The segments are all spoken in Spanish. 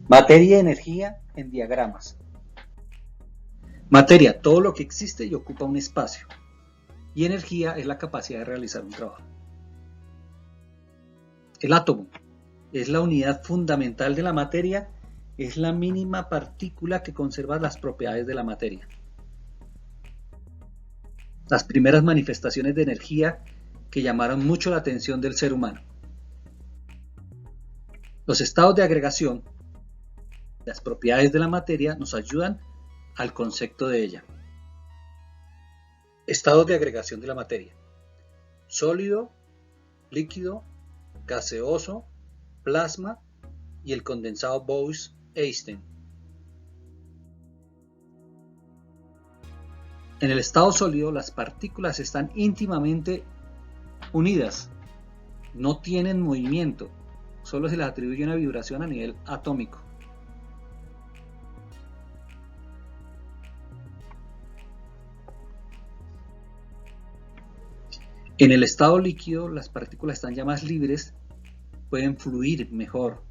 Materia y energía en diagramas. Materia, todo lo que existe y ocupa un espacio. Y energía es la capacidad de realizar un trabajo. El átomo es la unidad fundamental de la materia, es la mínima partícula que conserva las propiedades de la materia. Las primeras manifestaciones de energía que llamaron mucho la atención del ser humano. Los estados de agregación, las propiedades de la materia nos ayudan al concepto de ella. Estados de agregación de la materia: sólido, líquido, gaseoso, plasma y el condensado Bose-Einstein. En el estado sólido, las partículas están íntimamente unidas, no tienen movimiento, solo se les atribuye una vibración a nivel atómico. En el estado líquido, las partículas están ya más libres, pueden fluir mejor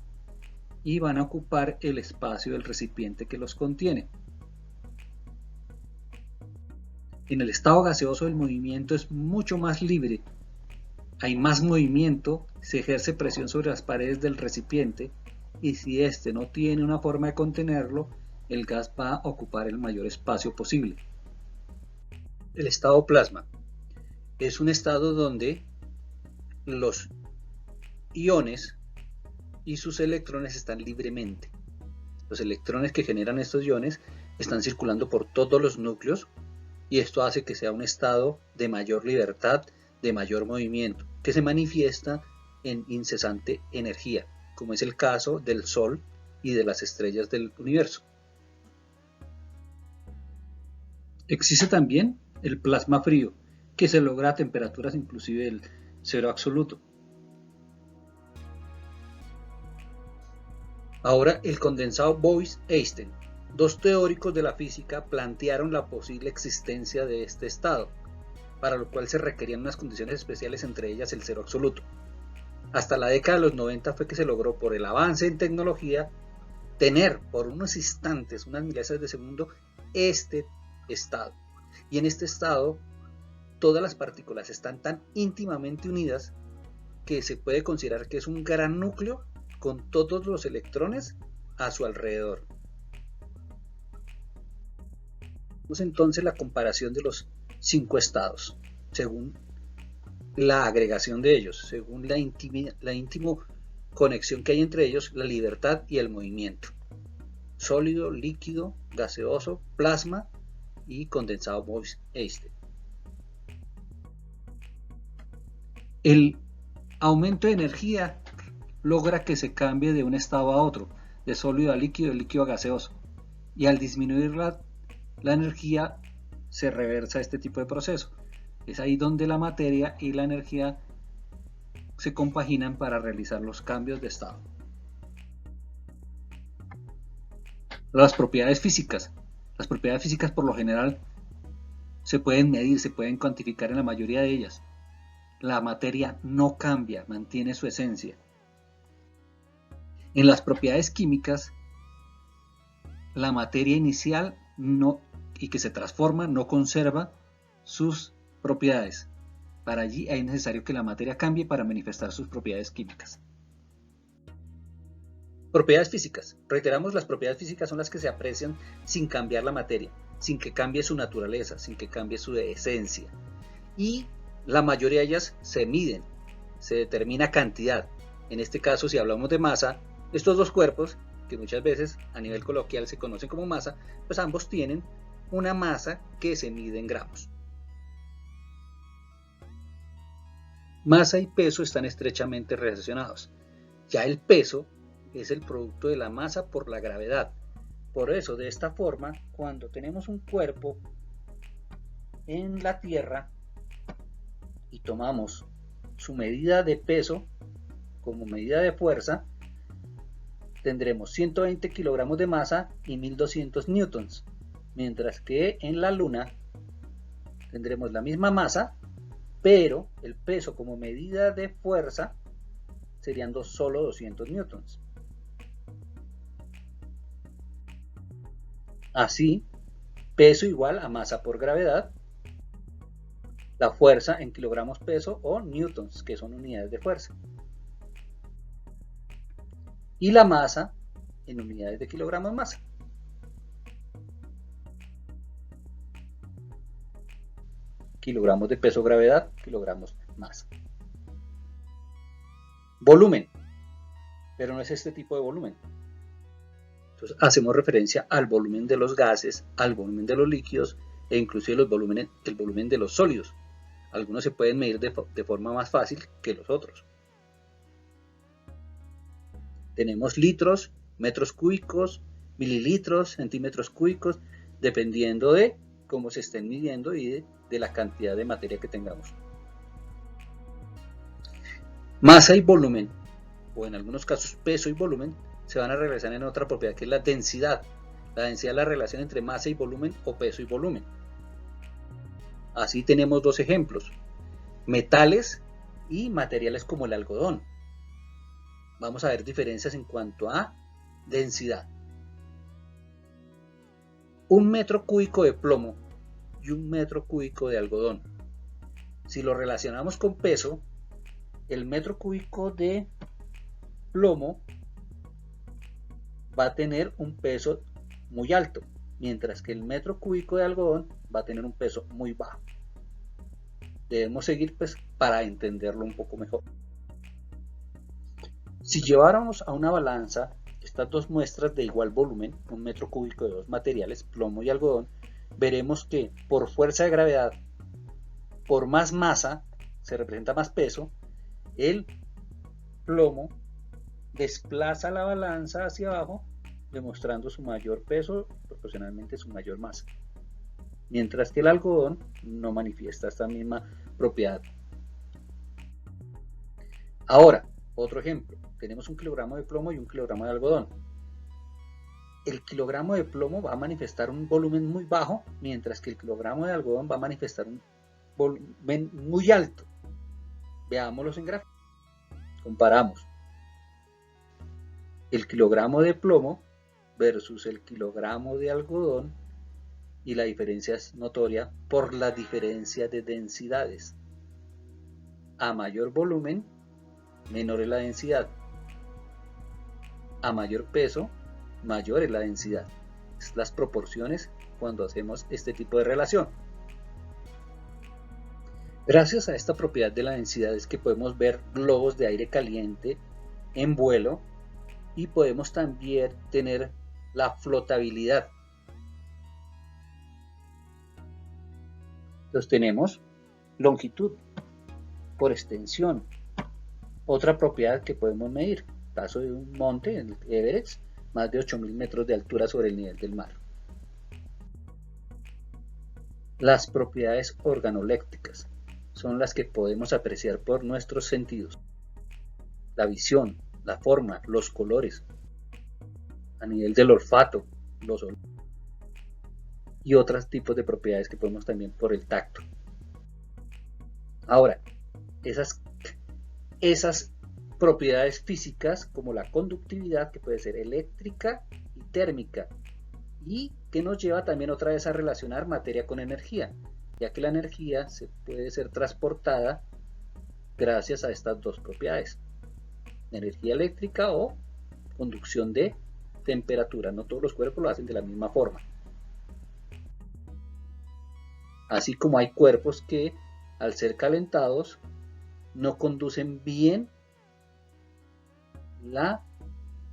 y van a ocupar el espacio del recipiente que los contiene. En el estado gaseoso, el movimiento es mucho más libre, hay más movimiento, se ejerce presión sobre las paredes del recipiente y si éste no tiene una forma de contenerlo, el gas va a ocupar el mayor espacio posible. El estado plasma es un estado donde los iones y sus electrones están libremente. Los electrones que generan estos iones están circulando por todos los núcleos y esto hace que sea un estado de mayor libertad, de mayor movimiento, que se manifiesta en incesante energía, como es el caso del Sol y de las estrellas del universo. Existe también el plasma frío, que se logra a temperaturas inclusive del cero absoluto. Ahora el condensado Bose-Einstein. Dos teóricos de la física plantearon la posible existencia de este estado, para lo cual se requerían unas condiciones especiales, entre ellas el cero absoluto. Hasta la década de los 90 fue que se logró, por el avance en tecnología, tener por unos instantes, unas milésimas de segundo, este estado. Y en este estado, todas las partículas están tan íntimamente unidas que se puede considerar que es un gran núcleo con todos los electrones a su alrededor. Vemos entonces la comparación de los 5 estados, según la agregación de ellos, según la íntima conexión que hay entre ellos, la libertad y el movimiento. Sólido, líquido, gaseoso, plasma y condensado Bose-Einstein. El aumento de energía logra que se cambie de un estado a otro, de sólido a líquido, de líquido a gaseoso, y al disminuir la energía se reversa este tipo de proceso. Es ahí donde la materia y la energía se compaginan para realizar los cambios de estado. Las propiedades físicas. Las propiedades físicas por lo general se pueden medir, se pueden cuantificar en la mayoría de ellas. La materia no cambia, mantiene su esencia. En las propiedades químicas, la materia inicial y que se transforma no conserva sus propiedades. Para allí es necesario que la materia cambie para manifestar sus propiedades químicas. Propiedades físicas. Reiteramos, las propiedades físicas son las que se aprecian sin cambiar la materia, sin que cambie su naturaleza, sin que cambie su esencia. Y la mayoría de ellas se miden, se determina cantidad. En este caso, si hablamos de masa, estos dos cuerpos, que muchas veces a nivel coloquial se conocen como masa, pues ambos tienen una masa que se mide en gramos. Masa y peso están estrechamente relacionados. Ya el peso es el producto de la masa por la gravedad. Por eso, de esta forma, cuando tenemos un cuerpo en la Tierra y tomamos su medida de peso como medida de fuerza, tendremos 120 kilogramos de masa y 1200 newtons, mientras que en la Luna tendremos la misma masa, pero el peso como medida de fuerza serían solo 200 newtons. Así, peso igual a masa por gravedad, la fuerza en kilogramos peso o newtons, que son unidades de fuerza, y la masa en unidades de kilogramos masa. Kilogramos de peso gravedad, kilogramos masa. Volumen, pero no es este tipo de volumen. Entonces hacemos referencia al volumen de los gases, al volumen de los líquidos e inclusive el volumen de los sólidos. Algunos se pueden medir de forma más fácil que los otros. Tenemos litros, metros cúbicos, mililitros, centímetros cúbicos, dependiendo de cómo se estén midiendo y de la cantidad de materia que tengamos. Masa y volumen, o en algunos casos peso y volumen, se van a regresar en otra propiedad que es la densidad. La densidad es la relación entre masa y volumen o peso y volumen. Así tenemos dos ejemplos: metales y materiales como el algodón. Vamos a ver diferencias en cuanto a densidad. Un metro cúbico de plomo y un metro cúbico de algodón. Si lo relacionamos con peso, el metro cúbico de plomo va a tener un peso muy alto, mientras que el metro cúbico de algodón va a tener un peso muy bajo. Debemos seguir pues para entenderlo un poco mejor. Si lleváramos a una balanza estas dos muestras de igual volumen, un metro cúbico de dos materiales, plomo y algodón, veremos que por fuerza de gravedad, por más masa, se representa más peso, el plomo desplaza la balanza hacia abajo, demostrando su mayor peso, proporcionalmente su mayor masa. Mientras que el algodón no manifiesta esta misma propiedad. Ahora, otro ejemplo. Tenemos un kilogramo de plomo y un kilogramo de algodón. El kilogramo de plomo va a manifestar un volumen muy bajo, mientras que el kilogramo de algodón va a manifestar un volumen muy alto. Veámoslos en gráfico. Comparamos el kilogramo de plomo versus el kilogramo de algodón y la diferencia es notoria por la diferencia de densidades. A mayor volumen, menor es la densidad. A mayor peso, mayor es la densidad. Es las proporciones cuando hacemos este tipo de relación. Gracias a esta propiedad de la densidad es que podemos ver globos de aire caliente en vuelo y podemos también tener la flotabilidad. Entonces tenemos longitud por extensión. Otra propiedad que podemos medir, paso de un monte, el Everest, más de 8.000 metros de altura sobre el nivel del mar. Las propiedades organolépticas son las que podemos apreciar por nuestros sentidos. La visión, la forma, los colores, a nivel del olfato, los olores y otros tipos de propiedades que podemos también por el tacto. Ahora, esas propiedades físicas como la conductividad, que puede ser eléctrica y térmica, y que nos lleva también otra vez a relacionar materia con energía, ya que la energía se puede ser transportada gracias a estas dos propiedades: energía eléctrica o conducción de temperatura. No todos los cuerpos lo hacen de la misma forma. Así como hay cuerpos que al ser calentados no conducen bien la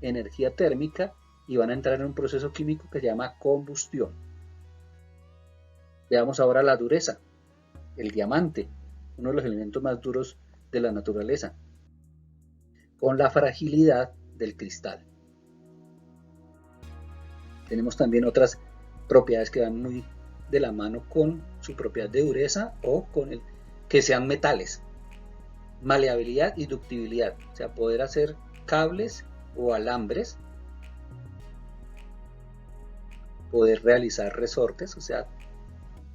energía térmica y van a entrar en un proceso químico que se llama combustión. Veamos ahora la dureza. El diamante, uno de los elementos más duros de la naturaleza, con la fragilidad del cristal. Tenemos también otras propiedades que van muy de la mano con su propiedad de dureza o con el que sean metales. Maleabilidad y ductibilidad, o sea, poder hacer cables o alambres, poder realizar resortes, o sea,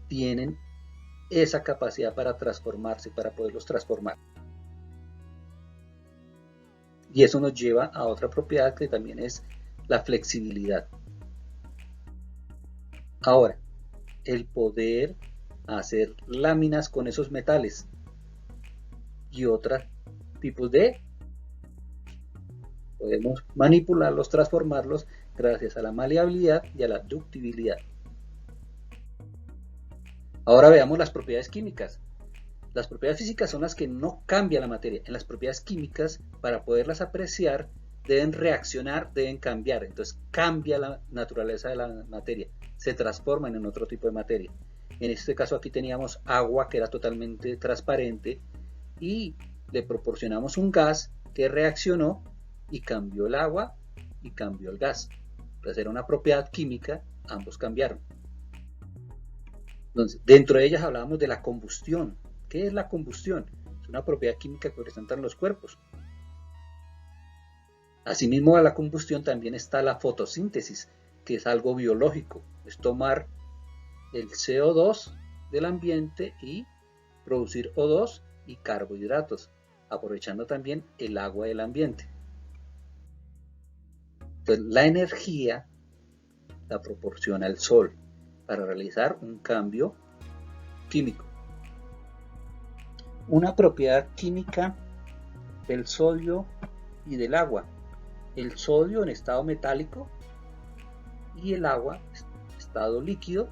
tienen esa capacidad para transformarse, para poderlos transformar. Y eso nos lleva a otra propiedad que también es la flexibilidad. Ahora, el poder hacer láminas con esos metales y otros tipos de, podemos manipularlos, transformarlos gracias a la maleabilidad y a la ductibilidad. Ahora veamos las propiedades químicas. Las propiedades físicas son las que no cambian la materia. En las propiedades químicas, para poderlas apreciar, deben reaccionar, deben cambiar. Entonces cambia la naturaleza de la materia, se transforman en otro tipo de materia. En este caso aquí teníamos agua que era totalmente transparente y le proporcionamos un gas que reaccionó y cambió el agua y cambió el gas. Entonces era una propiedad química, ambos cambiaron. Entonces, dentro de ellas hablábamos de la combustión. ¿Qué es la combustión? Es una propiedad química que presentan los cuerpos. Asimismo, a la combustión también está la fotosíntesis, que es algo biológico. Es tomar el CO2 del ambiente y producir O2 y carbohidratos, aprovechando también el agua del ambiente. Entonces, la energía la proporciona el sol para realizar un cambio químico. Una propiedad química del sodio y del agua. El sodio en estado metálico y el agua en estado líquido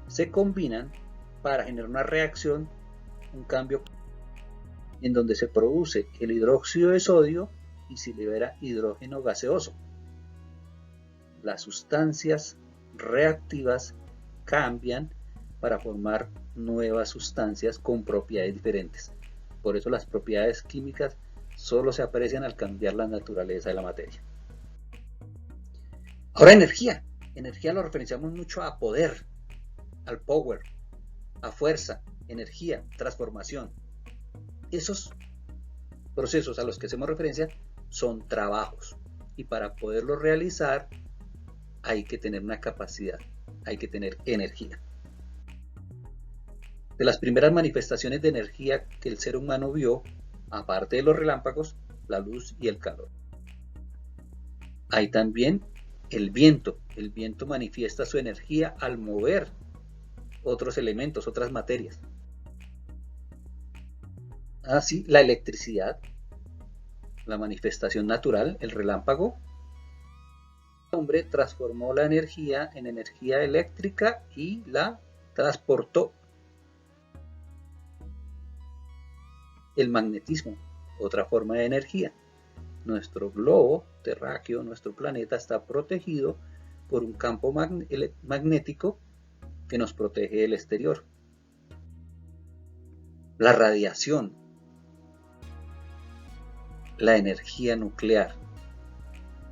se combinan para generar una reacción, un cambio en donde se produce el hidróxido de sodio y se libera hidrógeno gaseoso. Las sustancias reactivas cambian para formar nuevas sustancias con propiedades diferentes. Por eso las propiedades químicas solo se aprecian al cambiar la naturaleza de la materia. Ahora energía. Energía lo referenciamos mucho a poder, al power, a fuerza, energía, transformación. Esos procesos a los que hacemos referencia son trabajos y para poderlos realizar hay que tener una capacidad, hay que tener energía. De las primeras manifestaciones de energía que el ser humano vio, aparte de los relámpagos, la luz y el calor. Hay también el viento. El viento manifiesta su energía al mover otros elementos, otras materias. Así, la electricidad, la manifestación natural, el relámpago. El hombre transformó la energía en energía eléctrica y la transportó. El magnetismo, otra forma de energía. Nuestro globo terráqueo, nuestro planeta, está protegido por un campo magnético que nos protege del exterior. La radiación, la energía nuclear,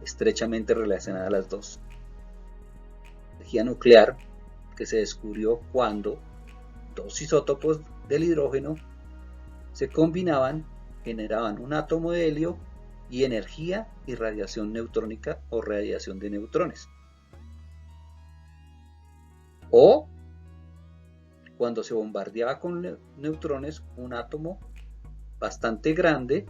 estrechamente relacionada a las dos. La energía nuclear que se descubrió cuando dos isótopos del hidrógeno se combinaban, generaban un átomo de helio y energía y radiación neutrónica o radiación de neutrones. O cuando se bombardeaba con neutrones un átomo bastante grande,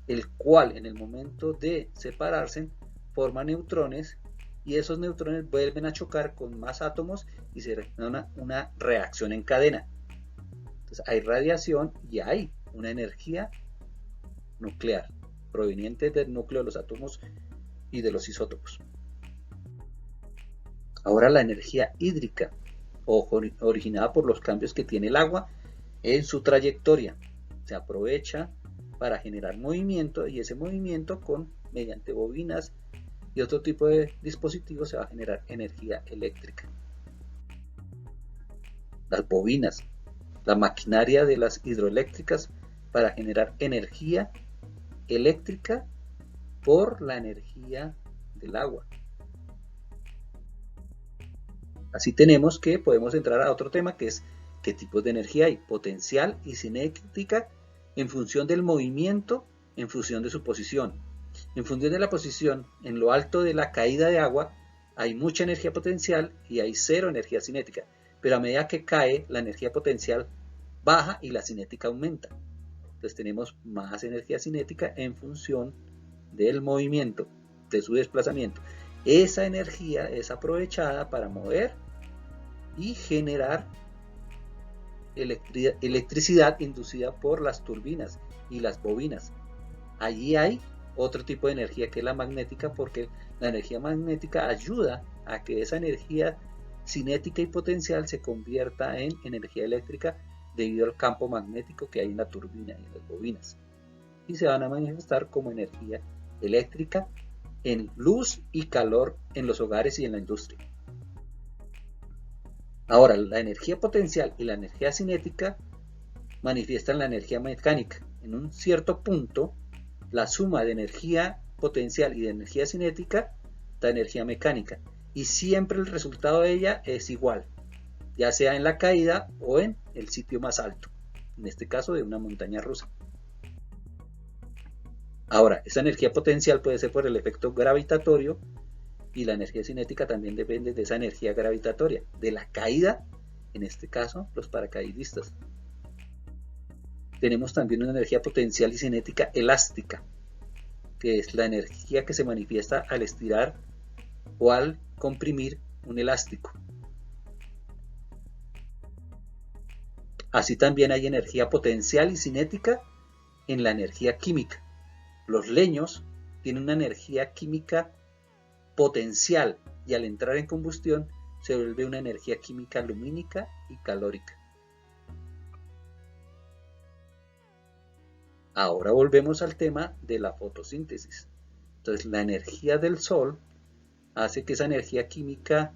el cual en el momento de separarse forma neutrones y esos neutrones vuelven a chocar con más átomos y se genera una reacción en cadena. Entonces hay radiación y hay una energía nuclear proveniente del núcleo de los átomos y de los isótopos. Ahora la energía hídrica, originada por los cambios que tiene el agua en su trayectoria, se aprovecha para generar movimiento y ese movimiento mediante bobinas y otro tipo de dispositivos se va a generar energía eléctrica. Las bobinas, la maquinaria de las hidroeléctricas para generar energía eléctrica por la energía del agua. Así tenemos que podemos entrar a otro tema que es qué tipos de energía hay, potencial y cinética en función del movimiento, en función de su posición. En función de la posición, en lo alto de la caída de agua hay mucha energía potencial y hay cero energía cinética, pero a medida que cae la energía potencial baja y la cinética aumenta. Entonces tenemos más energía cinética en función del movimiento, de su desplazamiento. Esa energía es aprovechada para mover y generar electricidad inducida por las turbinas y las bobinas. Allí hay otro tipo de energía que es la magnética, porque la energía magnética ayuda a que esa energía cinética y potencial se convierta en energía eléctrica debido al campo magnético que hay en la turbina y en las bobinas, y se van a manifestar como energía eléctrica en luz y calor en los hogares y en la industria. Ahora, la energía potencial y la energía cinética manifiestan la energía mecánica. En un cierto punto, la suma de energía potencial y de energía cinética da energía mecánica, y siempre el resultado de ella es igual, ya sea en la caída o en el sitio más alto, en este caso de una montaña rusa. Ahora, esa energía potencial puede ser por el efecto gravitatorio, y la energía cinética también depende de esa energía gravitatoria, de la caída, en este caso los paracaidistas. Tenemos también una energía potencial y cinética elástica, que es la energía que se manifiesta al estirar o al comprimir un elástico. Así también hay energía potencial y cinética en la energía química. Los leños tienen una energía química potencial, y al entrar en combustión se vuelve una energía química lumínica y calórica. Ahora volvemos al tema de la fotosíntesis. Entonces, la energía del sol hace que esa energía química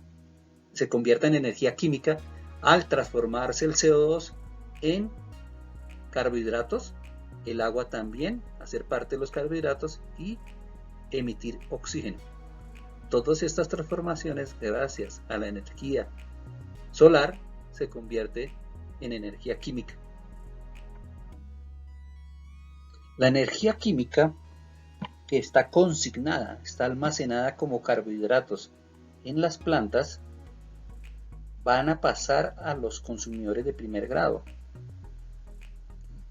se convierta en energía química al transformarse el CO2 en carbohidratos, el agua también hacer parte de los carbohidratos y emitir oxígeno. Todas estas transformaciones, gracias a la energía solar, se convierte en energía química. La energía química que está consignada, está almacenada como carbohidratos en las plantas, van a pasar a los consumidores de primer grado,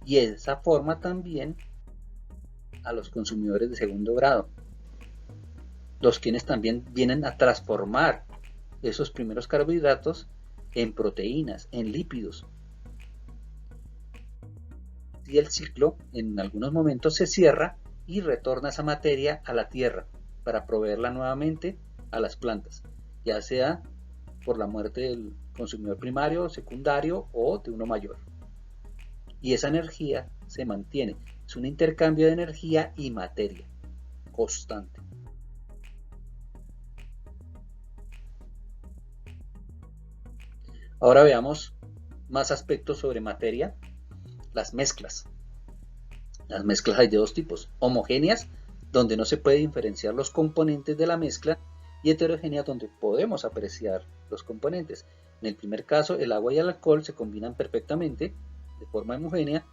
y de esa forma también a los consumidores de segundo grado, los quienes también vienen a transformar esos primeros carbohidratos en proteínas, en lípidos. Y el ciclo en algunos momentos se cierra y retorna esa materia a la tierra para proveerla nuevamente a las plantas, ya sea por la muerte del consumidor primario, secundario o de uno mayor. Y esa energía se mantiene, es un intercambio de energía y materia constante. Ahora veamos más aspectos sobre materia. Las mezclas. Las mezclas hay de dos tipos: homogéneas, donde no se puede diferenciar los componentes de la mezcla, y heterogéneas, donde podemos apreciar los componentes. En el primer caso, el agua y el alcohol se combinan perfectamente de forma homogénea,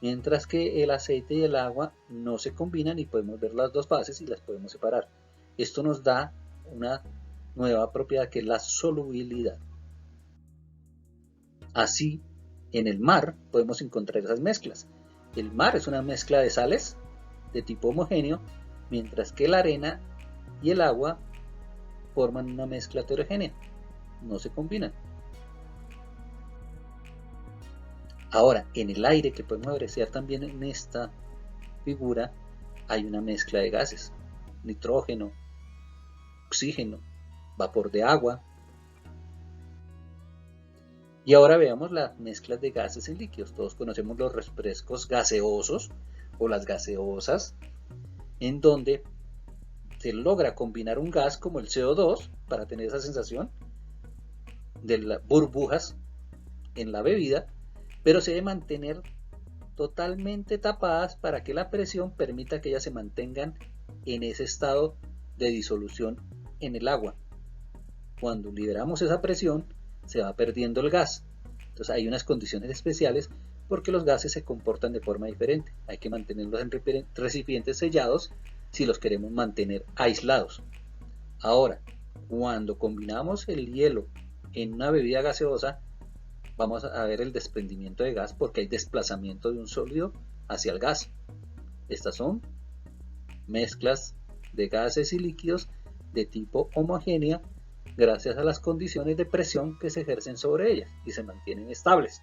mientras que el aceite y el agua no se combinan y podemos ver las dos fases y las podemos separar. Esto nos da una nueva propiedad, que es la solubilidad. Así, en el mar podemos encontrar esas mezclas. El mar es una mezcla de sales de tipo homogéneo, mientras que la arena y el agua forman una mezcla heterogénea, no se combinan. Ahora, en el aire, que podemos apreciar también en esta figura, hay una mezcla de gases: nitrógeno, oxígeno, vapor de agua. Y ahora veamos las mezclas de gases en líquidos. Todos conocemos los refrescos gaseosos o las gaseosas, en donde se logra combinar un gas como el CO2 para tener esa sensación de las burbujas en la bebida, pero se debe mantener totalmente tapadas para que la presión permita que ellas se mantengan en ese estado de disolución en el agua. Cuando liberamos esa presión, se va perdiendo el gas. Entonces hay unas condiciones especiales porque los gases se comportan de forma diferente. Hay que mantenerlos en recipientes sellados si los queremos mantener aislados. Ahora, cuando combinamos el hielo en una bebida gaseosa, vamos a ver el desprendimiento de gas, porque hay desplazamiento de un sólido hacia el gas. Estas son mezclas de gases y líquidos de tipo homogénea, gracias a las condiciones de presión que se ejercen sobre ellas y se mantienen estables.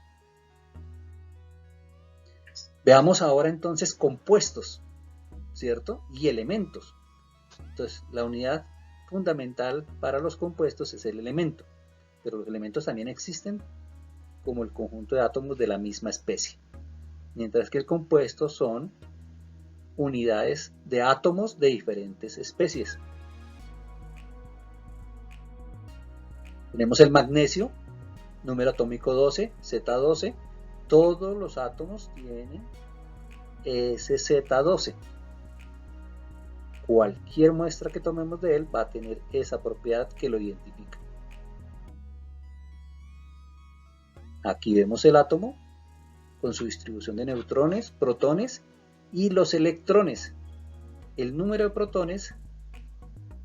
Veamos ahora entonces compuestos, ¿cierto? Y elementos. Entonces, la unidad fundamental para los compuestos es el elemento, pero los elementos también existen como el conjunto de átomos de la misma especie, mientras que el compuesto son unidades de átomos de diferentes especies. Tenemos el magnesio, número atómico 12, Z12. Todos los átomos tienen ese Z12. Cualquier muestra que tomemos de él va a tener esa propiedad que lo identifica. Aquí vemos el átomo con su distribución de neutrones, protones y los electrones. El número de protones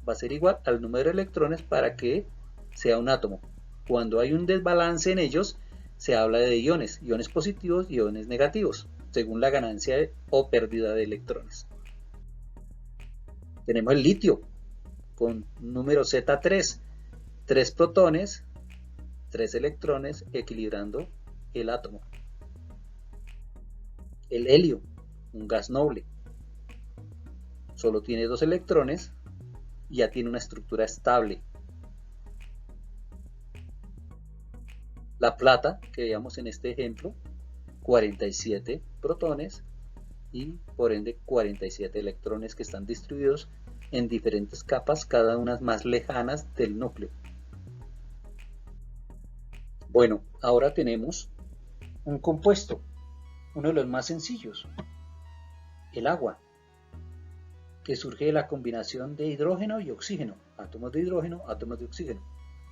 va a ser igual al número de electrones para que sea un átomo. Cuando hay un desbalance en ellos, se habla de iones positivos y iones negativos, según la ganancia o pérdida de electrones. Tenemos el litio con número Z3, 3 protones, 3 electrones, equilibrando el átomo. El helio, un gas noble, solo tiene 2 electrones y ya tiene una estructura estable. La plata, que veíamos en este ejemplo, 47 protones y por ende 47 electrones que están distribuidos en diferentes capas, cada una más lejanas del núcleo. Bueno, ahora tenemos un compuesto, uno de los más sencillos, el agua, que surge de la combinación de hidrógeno y oxígeno, átomos de hidrógeno, átomos de oxígeno,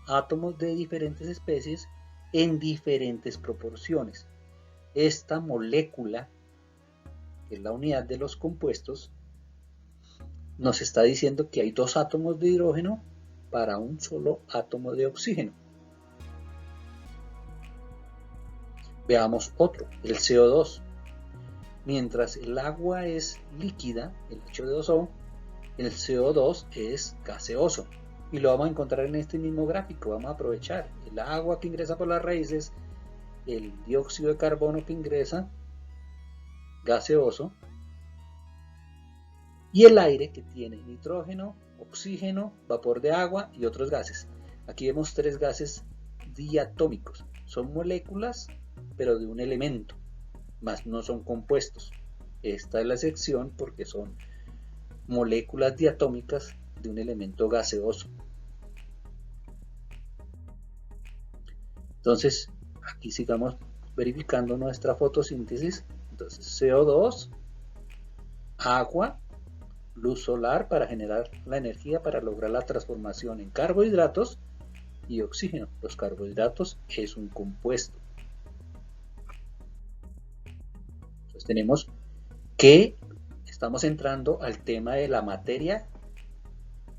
átomos de diferentes especies en diferentes proporciones. Esta molécula, que es la unidad de los compuestos, nos está diciendo que hay 2 átomos de hidrógeno para un solo átomo de oxígeno. Veamos otro, el CO2. Mientras el agua es líquida, el H2O, el CO2 es gaseoso. Y lo vamos a encontrar en este mismo gráfico. Vamos a aprovechar el agua que ingresa por las raíces, el dióxido de carbono que ingresa, gaseoso, y el aire que tiene nitrógeno, oxígeno, vapor de agua y otros gases. Aquí vemos 3 gases diatómicos. Son moléculas, pero de un elemento, más no son compuestos. Esta es la excepción porque son moléculas diatómicas de un elemento gaseoso. Entonces, aquí sigamos verificando nuestra fotosíntesis. Entonces, CO2, agua, luz solar para generar la energía para lograr la transformación en carbohidratos y oxígeno. Los carbohidratos es un compuesto. Entonces tenemos que estamos entrando al tema de la materia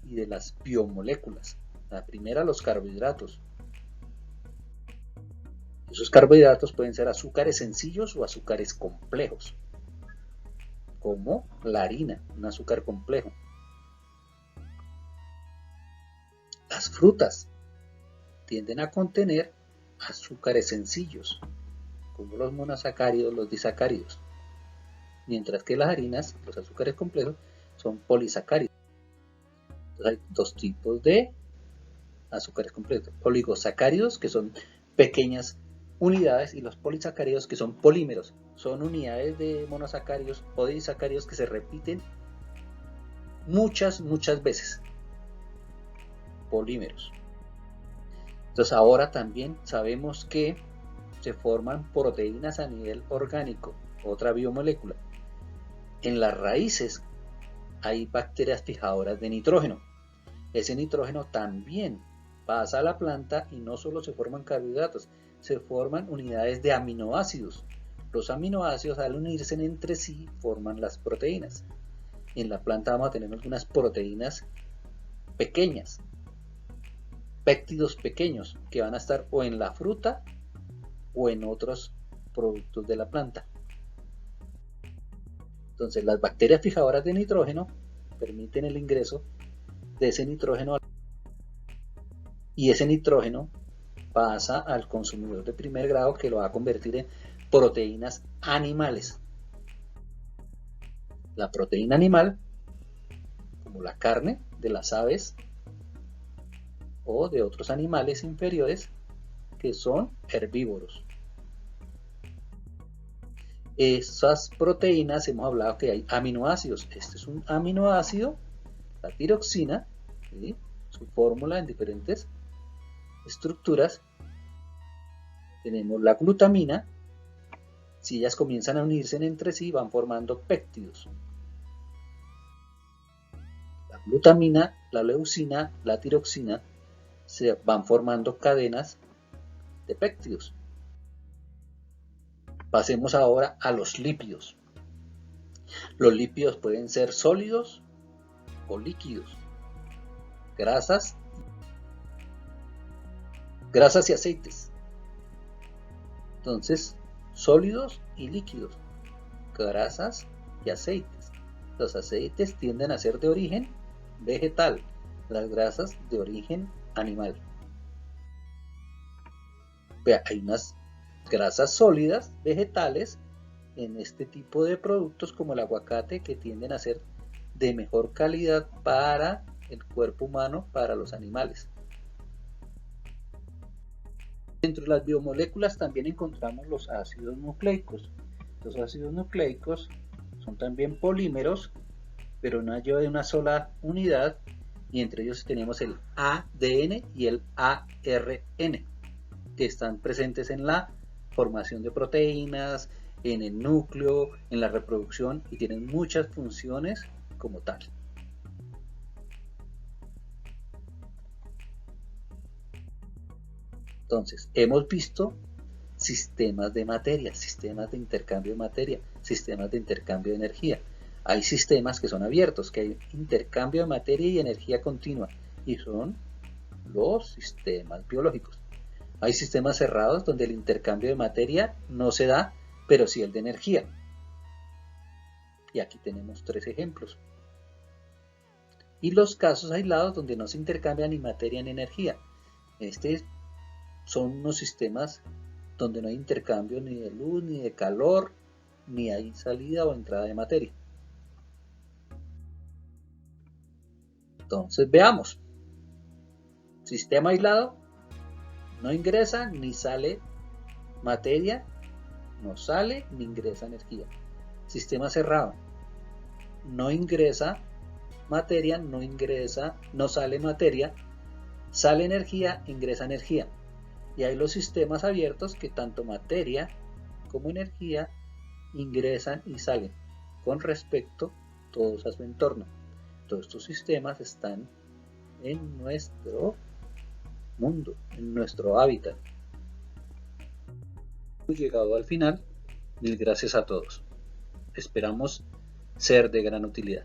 y de las biomoléculas. La primera, los carbohidratos. Esos carbohidratos pueden ser azúcares sencillos o azúcares complejos, como la harina, un azúcar complejo. Las frutas tienden a contener azúcares sencillos, como los monosacáridos, los disacáridos, mientras que las harinas, los azúcares complejos, son polisacáridos. Entonces hay 2 tipos de azúcares complejos: oligosacáridos, que son pequeñas unidades, y los polisacáridos, que son polímeros, son unidades de monosacáridos o de disacáridos que se repiten muchas veces, polímeros. Entonces ahora también sabemos que se forman proteínas a nivel orgánico, otra biomolécula. En las raíces hay bacterias fijadoras de nitrógeno. Ese nitrógeno también pasa a la planta y no solo se forman carbohidratos, se forman unidades de aminoácidos. Los aminoácidos, al unirse entre sí, forman las proteínas. En la planta vamos a tener algunas proteínas pequeñas, péptidos pequeños, que van a estar o en la fruta o en otros productos de la planta. Entonces, las bacterias fijadoras de nitrógeno permiten el ingreso de ese nitrógeno y ese nitrógeno pasa al consumidor de primer grado, que lo va a convertir en proteínas animales. La proteína animal, como la carne de las aves o de otros animales inferiores que son herbívoros. Esas proteínas, hemos hablado que hay aminoácidos. Este es un aminoácido, la tiroxina, ¿sí? Su fórmula en diferentes estructuras. Tenemos la glutamina. Si ellas comienzan a unirse entre sí, van formando péptidos. La glutamina, la leucina, la tiroxina se van formando cadenas de péptidos. Pasemos ahora a los lípidos. Los lípidos pueden ser sólidos o líquidos. Grasas y aceites. Entonces, sólidos y líquidos. Grasas y aceites. Los aceites tienden a ser de origen vegetal, las grasas de origen animal. Vea, hay unas grasas sólidas vegetales en este tipo de productos como el aguacate, que tienden a ser de mejor calidad para el cuerpo humano, para los animales. Dentro de las biomoléculas también encontramos los ácidos nucleicos. Los ácidos nucleicos son también polímeros, pero no de una sola unidad, y entre ellos tenemos el ADN y el ARN, que están presentes en la formación de proteínas, en el núcleo, en la reproducción, y tienen muchas funciones como tal. Entonces, hemos visto sistemas de materia, sistemas de intercambio de materia, sistemas de intercambio de energía. Hay sistemas que son abiertos, que hay intercambio de materia y energía continua, y son los sistemas biológicos. Hay sistemas cerrados donde el intercambio de materia no se da, pero sí el de energía. Y aquí tenemos 3 ejemplos. Y los casos aislados donde no se intercambia ni materia ni energía. Son unos sistemas donde no hay intercambio ni de luz, ni de calor, ni hay salida o entrada de materia. Entonces veamos. Sistema aislado, no ingresa ni sale materia, no sale ni ingresa energía. Sistema cerrado, no ingresa materia, no sale materia, sale energía, ingresa energía. Y hay los sistemas abiertos, que tanto materia como energía ingresan y salen con respecto todos a su entorno. Todos estos sistemas están en nuestro mundo, en nuestro hábitat. Hemos llegado al final. Mil gracias a todos. Esperamos ser de gran utilidad.